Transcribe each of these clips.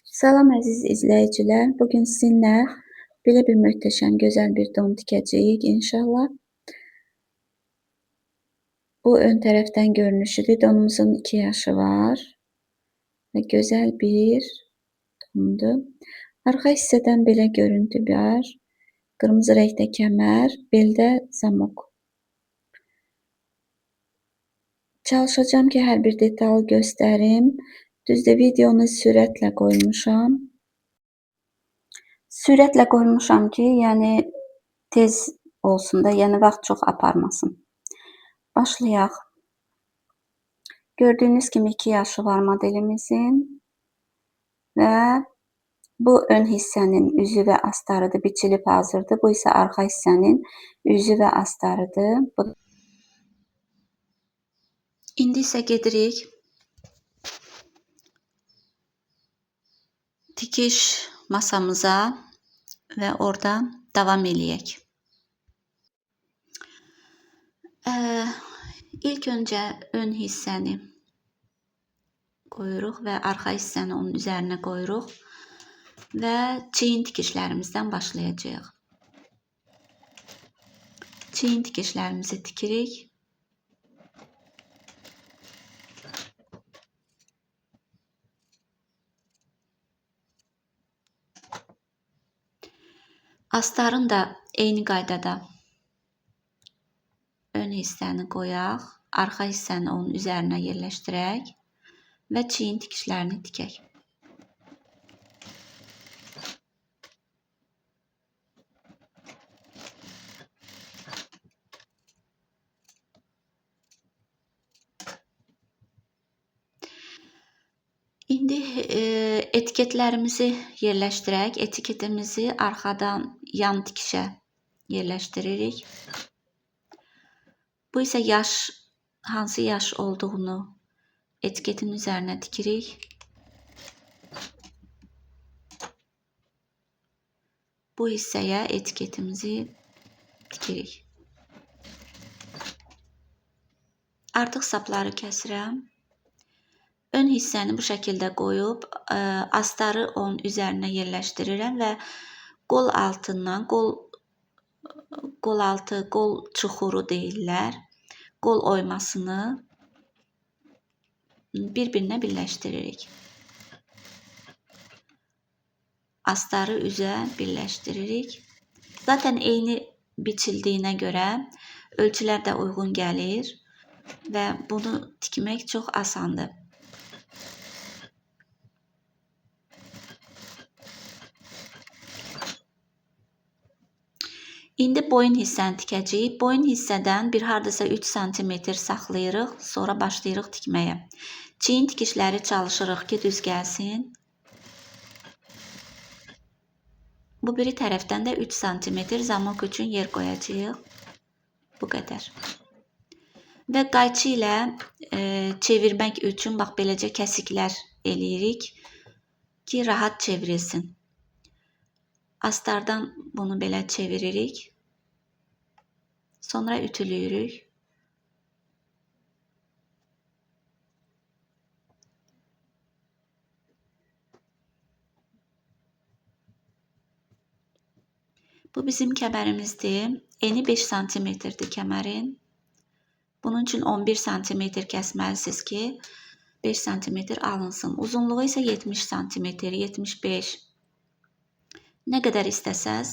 Salam əziz izləyicilər. Bugün sizinlə belə bir möhtəşəm, gözəl bir don tikəcəyik inşallah. Bu ön tərəfdən görünüşüdür. Donumuzun 2 yaşı var və gözəl bir dondur. Arxa hissədən belə görüntü var. Qırmızı rəngdə kəmər, beldə zamok. Çalışacağım ki, hər bir detalı göstərim. Düzdür, videonu sürətlə qoymuşam. Sürətlə qoymuşam ki, yəni tez olsun da, yəni vaxt çox aparmasın. Başlayaq. Gördüyünüz kimi 2 yaşı var modelimizin və bu ön hissənin üzü və astarıdır, biçilib hazırdır. Bu isə arxa hissənin üzü və astarıdır. İndi isə gedirik tikiş masamıza və orada davam eləyək. İlk öncə ön hissəni qoyuruq və arxa hissəni onun üzərinə qoyuruq və çiyin tikişlərimizdən başlayacağıq. Çiyin tikişlərimizi tikirik. Astarın da eyni qaydada ön hissəni qoyaq, arxa hissəni onun üzərinə yerləşdirək və çiyin tikişlərini tikək. İndi etiketlərimizi yerləşdirək. Etiketimizi arxadan yan tikişə yerləşdiririk. Bu isə hansı yaş olduğunu etiketin üzərinə tikirik. Bu hissəyə etiketimizi tikirik. Artıq sapları kəsirəm. Ön hissəni bu şəkildə qoyub, astarı onun üzərinə yerləşdirirəm və qol altından, qol altı, qol çuxuru deyirlər, qol oymasını bir-birinə birləşdiririk. Astarı üzə birləşdiririk. Zaten eyni biçildiyinə görə ölçülər də uyğun gəlir və bunu tikmək çox asandır. İndi boyun hissəni tikəcəyik. Boyun hissədən bir hardasa 3 sm saxlayırıq, sonra başlayırıq tikməyə. Çiyin tikişləri çalışırıq ki, düz gəlsin. Bu biri tərəfdən də 3 sm zamok üçün yer qoyacağıq. Bu qədər. Və qayçı ilə çevirmək üçün bax beləcə kəsiklər eləyirik ki, rahat çevrilsin. Astardan bunu belə çeviririk. Sonra ütülüyürük. Bu bizim kəmərimizdir. Eni 5 cm-dir kəmərin. Bunun üçün 11 cm kəsməlisiniz ki, 5 cm alınsın. Uzunluğu isə 70 cm, 75 cm. Nə qədər istəsəz,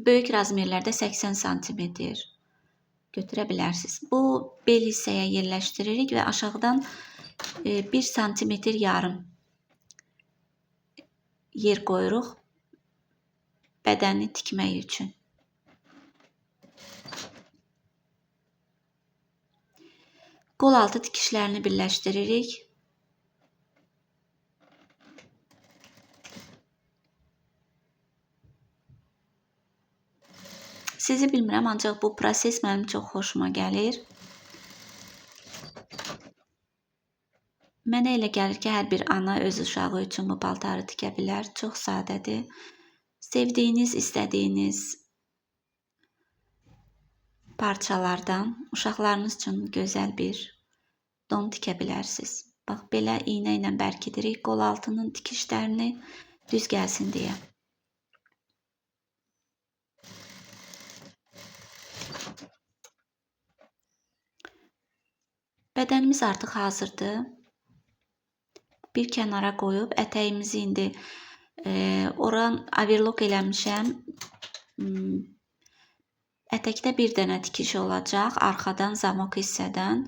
böyük razmerlərdə 80 cm götürə bilərsiniz. Bu bel hissəyə yerləşdiririk və aşağıdan 1 cm yarım yer qoyuruq bədəni tikmək üçün. Qol altı tikişlərini birləşdiririk. Sizi bilmirəm, ancaq bu proses mənim çox xoşuma gəlir. Mənə elə gəlir ki, hər bir ana öz uşağı üçün bu paltarı tikə bilər. Çox sadədir. Sevdiyiniz, istədiyiniz parçalardan uşaqlarınız üçün gözəl bir don tikə bilərsiniz. Bax, belə iynə ilə bərkidirik qol altının tikişlərini düz gəlsin deyə. Bədənimiz artıq hazırdır. Bir kənara qoyub ətəyimizi indi oran overlock eləmişəm. Ətəkdə bir dənə tikiş olacaq. Arxadan zamok hissədən.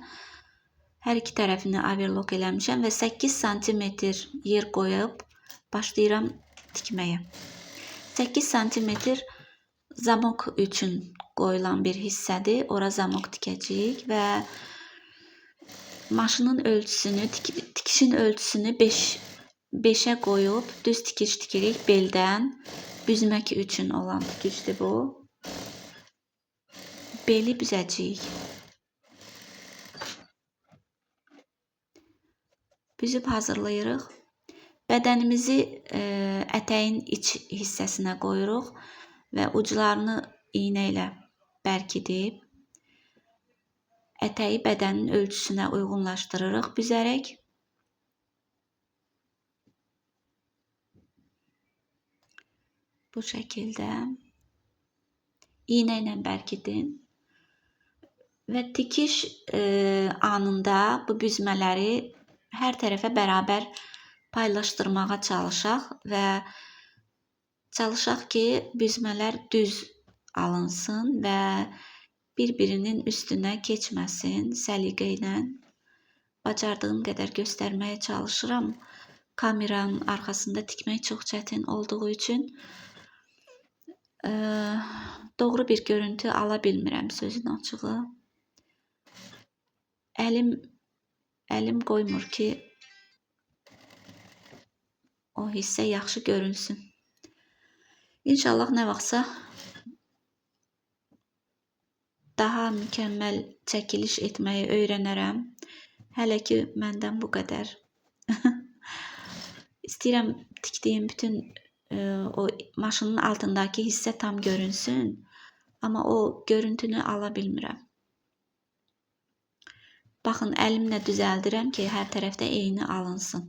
Hər iki tərəfini overlock eləmişəm və 8 sm yer qoyub başlayıram tikməyə. 8 sm zamok üçün qoyulan bir hissədir. Ora zamok tikəcəyik və maşının ölçüsünü, tikişin ölçüsünü 5'ə qoyub düz tikiş tikirik beldən. Büzmək üçün olan tikişdir bu. Beli büzəcəyik. Büzüb hazırlayırıq. Bədənimizi ətəyin iç hissəsinə qoyuruq və uclarını iynə ilə bərkidib ətəyi bədənin ölçüsünə uyğunlaşdırırıq büzərək. Bu şəkildə iynə ilə bərkidin və tikiş anında bu büzmələri hər tərəfə bərabər paylaşdırmağa çalışaq və çalışaq ki, büzmələr düz alınsın və bir-birinin üstünə keçməsin səliqə ilə. Bacardığım qədər göstərməyə çalışıram. Kameranın arxasında tikmək çox çətin olduğu üçün doğru bir görüntü ala bilmirəm sözün açığı. Əlim qoymur ki, o hissə yaxşı görünsün. İnşallah nə vaxtsa daha mükəmməl çəkiliş etməyi öyrənərəm. Hələ ki, məndən bu qədər. İstəyirəm tikdiyim bütün o maşının altındakı hissə tam görünsün, amma o görüntünü ala bilmirəm. Baxın, əlimlə düzəldirəm ki, hər tərəfdə eyni alınsın.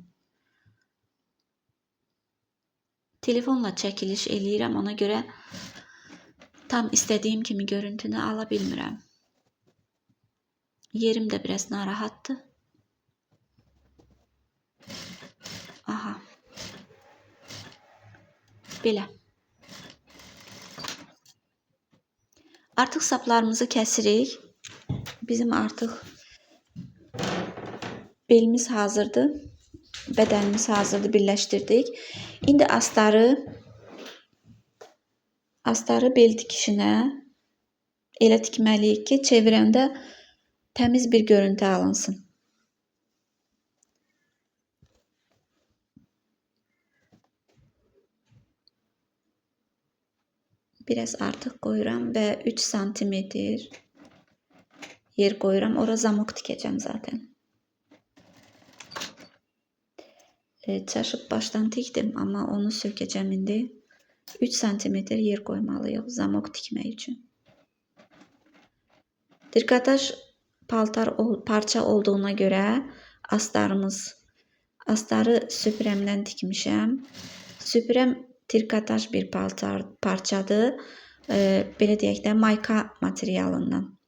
Telefonla çəkiliş eləyirəm, ona görə tam istədiyim kimi görüntünü ala bilmirəm. Yerim də biraz narahatdır. Aha. Belə. Artıq saplarımızı kəsirik. Bizim artıq belimiz hazırdır. Bədənimiz hazırdır, birləşdirdik. İndi astarı bel tikişinə elə tikməliyik ki, çevirəndə təmiz bir görüntü alınsın. Biraz artıq qoyuram və 3 sm yer qoyuram. Ora zamok tikəcəm zaten. Çaşıb başdan tikdim, amma onu sökəcəm indi. 3 sm yer qoymalıyıq zamok tikmək üçün. Trikotaj parça olduğuna görə astarı süpürəmdən tikmişəm. Süpürəm trikotaj bir parçadır. Belə deyək də mayka materialından.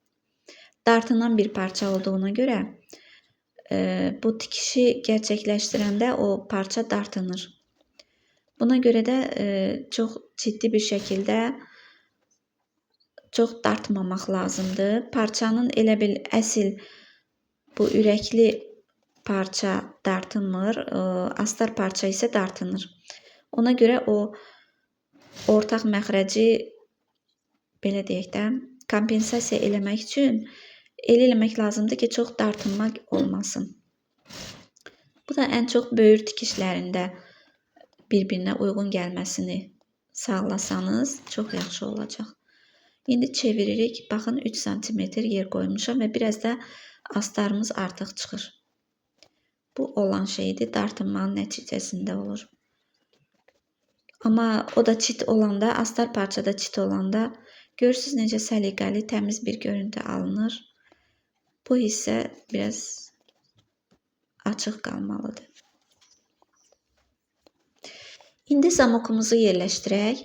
Dartınan bir parça olduğuna görə bu tikişi gerçəkləşdirəndə o parça dartınır. Buna görə də çox ciddi bir şəkildə çox dartmamaq lazımdır. Parçanın elə bil əsl bu ürəkli parça dartınmır, astar parça isə dartınır. Ona görə o ortaq məxrəci belə deyək də kompensasiya eləmək üçün elə eləmək lazımdır ki, çox dartınma olmasın. Bu da ən çox böyür tikişlərində bir-birinə uyğun gəlməsini sağlasanız çox yaxşı olacaq. İndi çeviririk. Baxın 3 sm yer qoymuşam və biraz da astarımız artıq çıxır. Bu olan şeydir, dartınmanın nəticəsində olur. Amma o da çit olanda, astar parçada çit olanda görürsünüz necə səliqəli, təmiz bir görüntü alınır. Bu hissə biraz açıq qalmalıdır. İndi zamokumuzu yerləşdirək.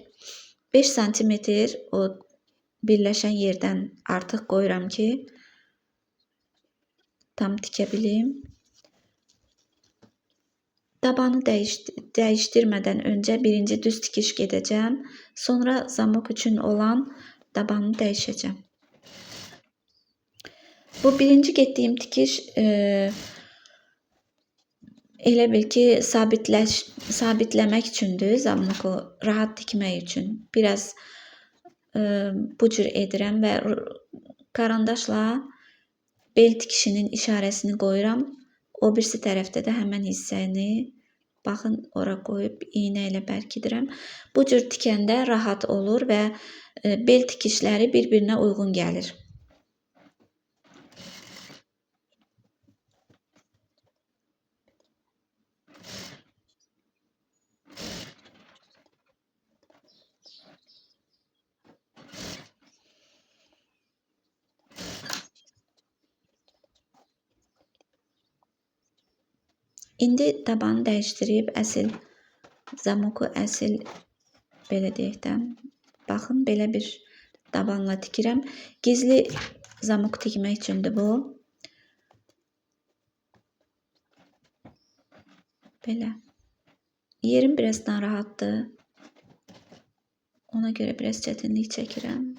5 sm o birləşən yerdən artıq qoyuram ki, tam tikə bilim. Dabanı dəyişdirmədən öncə birinci düz tikiş gedəcəm. Sonra zamok üçün olan dabanı dəyişəcəm. Bu birinci getdiyim tikiş elə bil ki, sabitləmək üçündür, zamoku rahat tikmək üçün. Biraz bu cür edirəm və karandaşla bel tikişinin işarəsini qoyuram. O birisi tərəfdə də həmən hissəni baxın ora qoyub iynə ilə bərkidirəm. Bu cür tikəndə rahat olur və bel tikişləri bir-birinə uyğun gəlir. İndi tabanı dəyişdirib zamoku belə deyək də, baxın belə bir tabanla tikirəm. Gizli zamok tikmək üçündür bu. Belə. Yerim biraz narahatdır. Ona görə biraz çətinlik çəkirəm.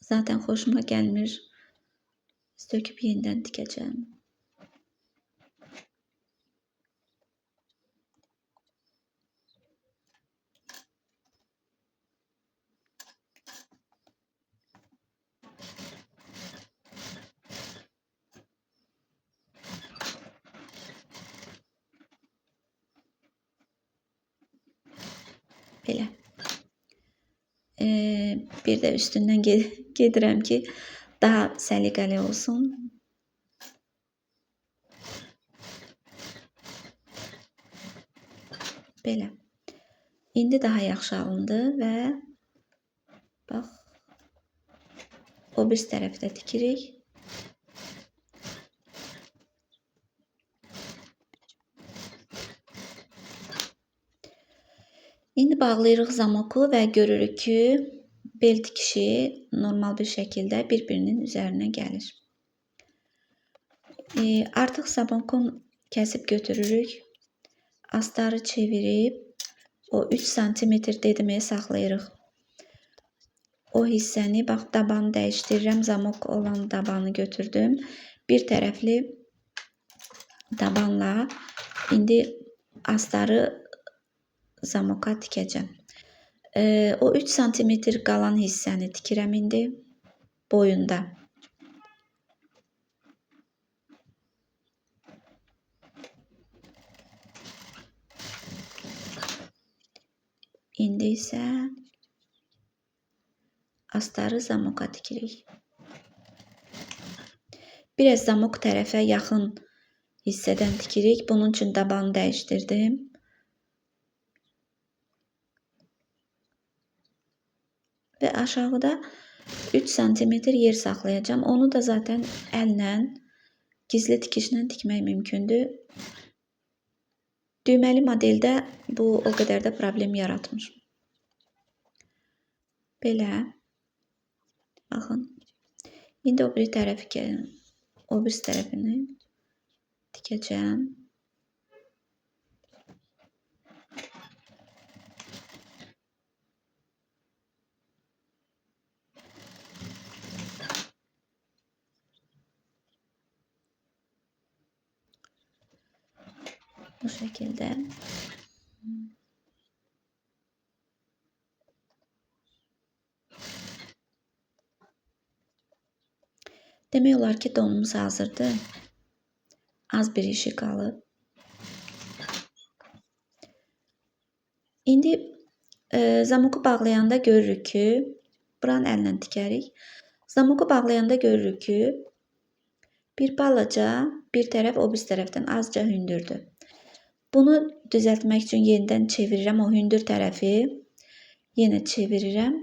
Zaten xoşuma gəlmir. Söküb yenidən tikəcəm. Belə. Bir də üstündən gedirəm ki, daha səliqəli olsun. Belə. İndi daha yaxşı alındı və bax, o bir tərəfdə tikirik. İndi bağlayırıq zamoku və görürük ki, bel tikişi normal bir şəkildə bir-birinin üzərinə gəlir. Artıq zamokun kəsib götürürük. Astarı çevirib, o 3 sm dedimə saxlayırıq. O hissəni, bax, tabanı dəyişdirirəm. Zamok olan tabanı götürdüm. Bir tərəfli tabanla indi astarı zamoka tikəcəm. O 3 sm qalan hissəni tikirəm indi boyunda. İndi isə astarı zamoka tikirik. Biraz zamok tərəfə yaxın hissədən tikirik. Bunun üçün tabanı dəyişdirdim. Və aşağıda 3 sm yer saxlayacağım. Onu da zaten əllə, gizli tikişlə tikmək mümkündür. Düyməli modeldə bu o qədər də problem yaratmır. Belə. Baxın. İndi o bir tərəfini tikəcəm. Bu şəkildə. Demək olar ki, donumuz hazırdır. Az bir işi qalıb. İndi zamoku bağlayanda görürük ki, buranı əllə tikərik. Zamoku bağlayanda görürük ki, bir balaca bir tərəf o bir tərəfdən azca hündürdür. Bunu düzəltmək üçün yenidən çevirirəm o hündür tərəfi. Yenə çevirirəm.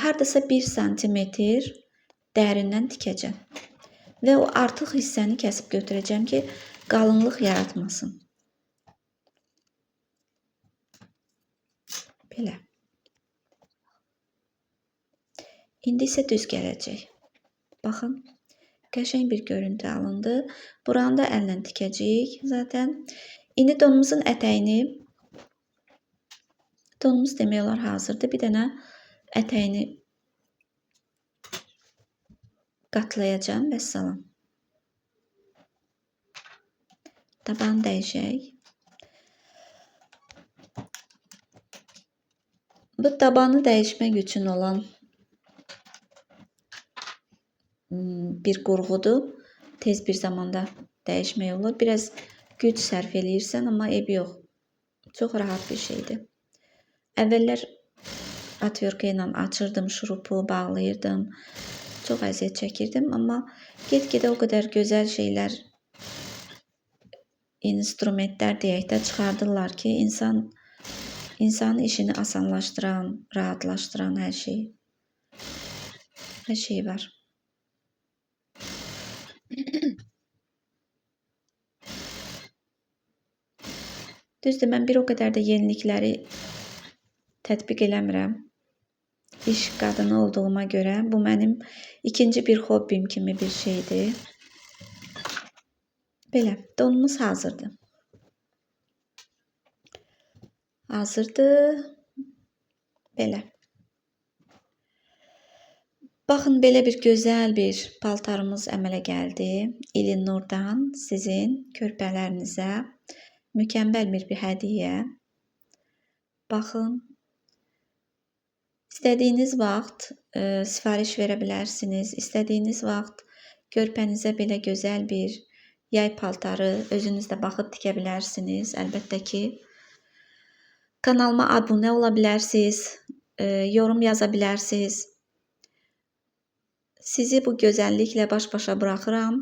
Hardasa 1 sm dərindən tikəcəm. Və o artıq hissəni kəsib götürəcəm ki, qalınlıq yaratmasın. Belə. İndi isə düz gələcək. Baxın, qəşəng bir görüntü alındı. Buranı da əllə tikəcəyik zaten. İndi donumuzun ətəyini, donumuz demək olar hazırdır. Bir dənə ətəyini qatlayacağım və salam. Tabanı dəyişək. Bu tabanı dəyişmək üçün olan bir qurğudur. Tez bir zamanda dəyişmək olur. Biraz güc sərf eləyirsən, amma eybi yox. Çox rahat bir şeydir. Əvvəllər atverka ilə açırdım şurupu, bağlayırdım. Çox əziyyət çəkirdim, amma get-gedə o qədər gözəl şeylər, instrumentlər deyək də çıxardırlar ki, insanın işini asanlaşdıran, rahatlaşdıran hər şey var. Düzdür, mən bir o qədər də yenilikləri tətbiq eləmirəm. İş qadını olduğuma görə bu mənim ikinci bir hobbim kimi bir şeydir. Belə, donumuz hazırdır. Belə. Baxın, belə bir gözəl bir paltarımız əmələ gəldi. İlinurdan sizin körpələrinizə mükəmməl bir hədiyyə. Baxın, istədiyiniz vaxt sifariş verə bilərsiniz. İstədiyiniz vaxt körpənizə belə gözəl bir yay paltarı özünüz də baxıb tikə bilərsiniz. Əlbəttə ki, kanalıma abunə ola bilərsiniz, yorum yaza bilərsiniz. Sizi bu gözəlliklə baş-başa buraxıram.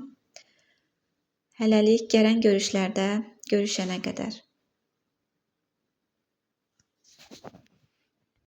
Hələlik gələn görüşlərdə görüşənə qədər.